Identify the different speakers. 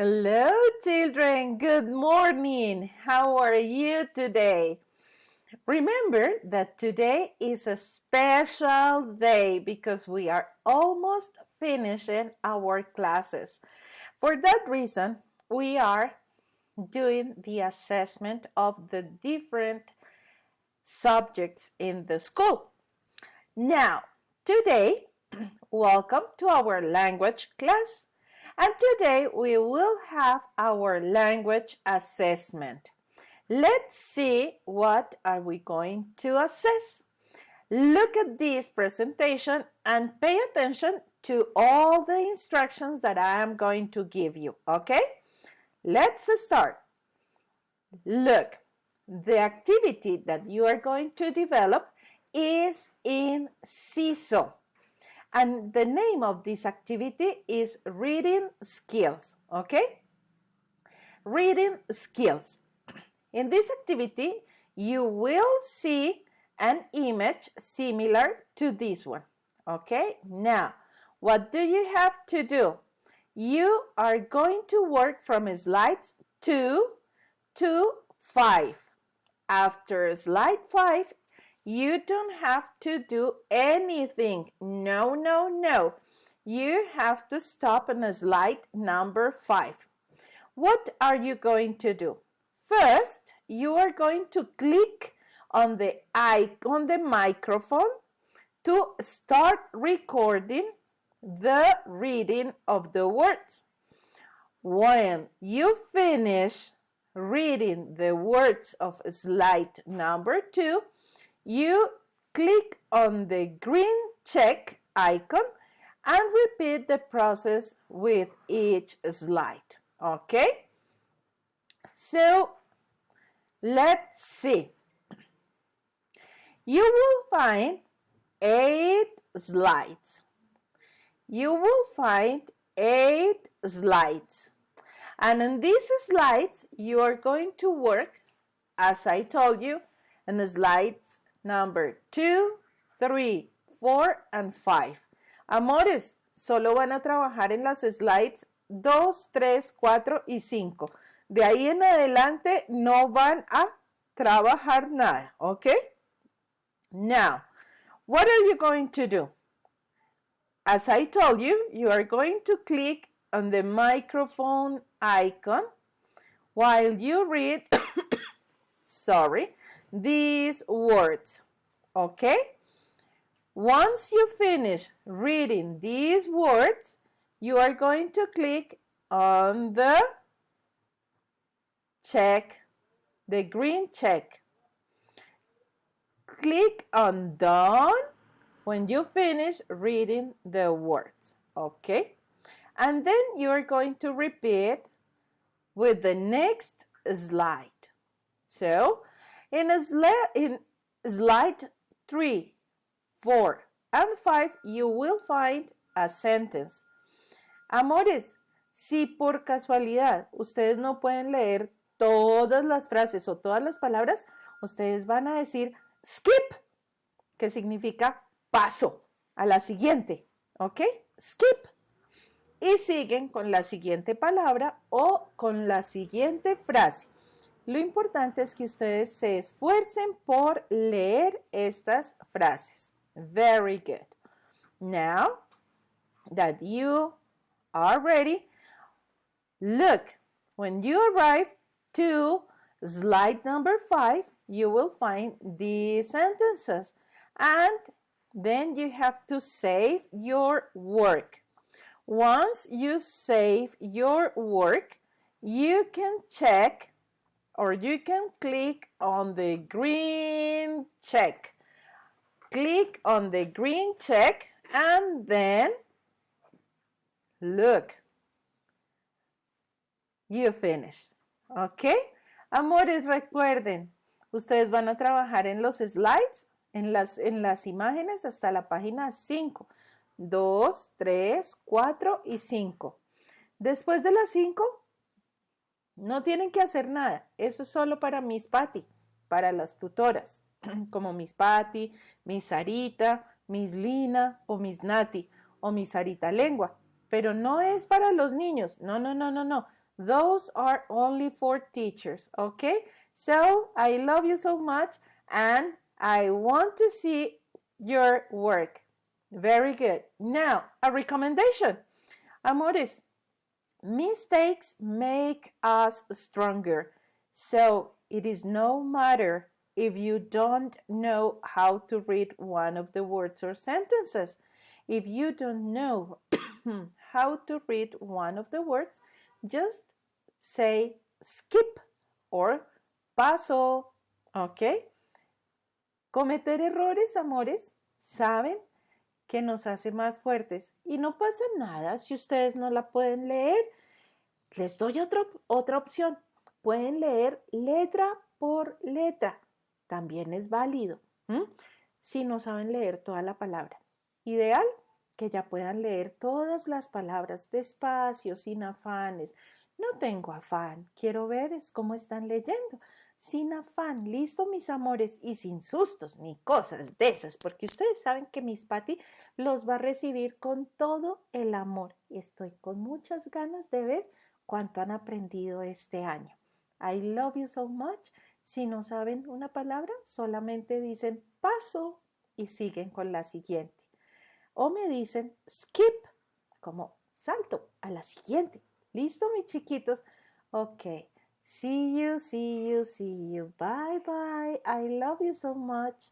Speaker 1: Hello, children. Good morning. How are you today? Remember that today is a special day because we are almost finishing our classes. For that reason, we are doing the assessment of the different subjects in the school. Now, today, welcome to our language class. And today we will have our language assessment. Let's see what are we going to assess. Look at this presentation and pay attention to all the instructions that I am going to give you, okay? Let's start. Look, the activity that you are going to develop is in CISO. And the name of this activity is reading skills, okay? Reading skills. In this activity, you will see an image similar to this one, okay? Now, what do you have to do? You are going to work from slides 2 to 5. After slide 5, you don't have to do anything. No, no, no. You have to stop on slide number 5. What are you going to do? First, you are going to click on the icon, the microphone, to start recording the reading of the words. When you finish reading the words of slide number 2, you click on the green check icon and repeat the process with each slide, okay? So, let's see. You will find 8 slides. You will find 8 slides. And in these slides, you are going to work, as I told you, in slides number 2, 3, 4, and 5. Amores, solo van a trabajar en las slides 2, 3, 4 y 5. De ahí en adelante no van a trabajar nada, ¿ok? Now, what are you going to do? As I told you, you are going to click on the microphone icon while you read, these words, okay? Once you finish reading these words, you are going to click on the check, the green check. Click on done when you finish reading the words, okay? And then you are going to repeat with the next slide. So, in slide 3, 4, and 5, you will find a sentence. Amores, si por casualidad ustedes no pueden leer todas las frases o todas las palabras, ustedes van a decir skip, que significa paso a la siguiente, ¿ok? Skip. Y siguen con la siguiente palabra o con la siguiente frase. Lo importante es que ustedes se esfuercen por leer estas frases. Very good. Now that you are ready, look, when you arrive to slide number 5, you will find these sentences. And then you have to save your work. Once you save your work, you can check or you can click on the green check. Click on the green check and then look. You finish. ¿Ok? Amores, recuerden, ustedes van a trabajar en los slides, en las imágenes hasta la página 5. 2, 3, 4 y 5. Después de las 5, no tienen que hacer nada. Eso es solo para Miss Patty, para las tutoras, como Miss Patty, Miss Sarita, Miss Lina o Miss Nati o Miss Sarita Lengua. Pero no es para los niños. No, no, no, no, no. Those are only for teachers, okay? So I love you so much and I want to see your work. Very good. Now, a recommendation. Amores, mistakes make us stronger. So it is no matter if you don't know how to read one of the words or sentences. If you don't know how to read one of the words, just say skip or paso. ¿Ok? Cometer errores, amores, ¿saben? Que nos hace más fuertes. Y no pasa nada si ustedes no la pueden leer. Les doy otra opción. Pueden leer letra por letra. También es válido. Si no saben leer toda la palabra. Ideal que ya puedan leer todas las palabras despacio, sin afanes. No tengo afán. Quiero ver es cómo están leyendo. Sin afán, listo mis amores y sin sustos ni cosas de esas, porque ustedes saben que Miss Patty los va a recibir con todo el amor y estoy con muchas ganas de ver cuánto han aprendido este año. I love you so much. Si no saben una palabra, solamente dicen paso y siguen con la siguiente. O me dicen skip, como salto a la siguiente. ¿Listo, mis chiquitos? Ok. See you, see you, see you. Bye, bye. I love you so much.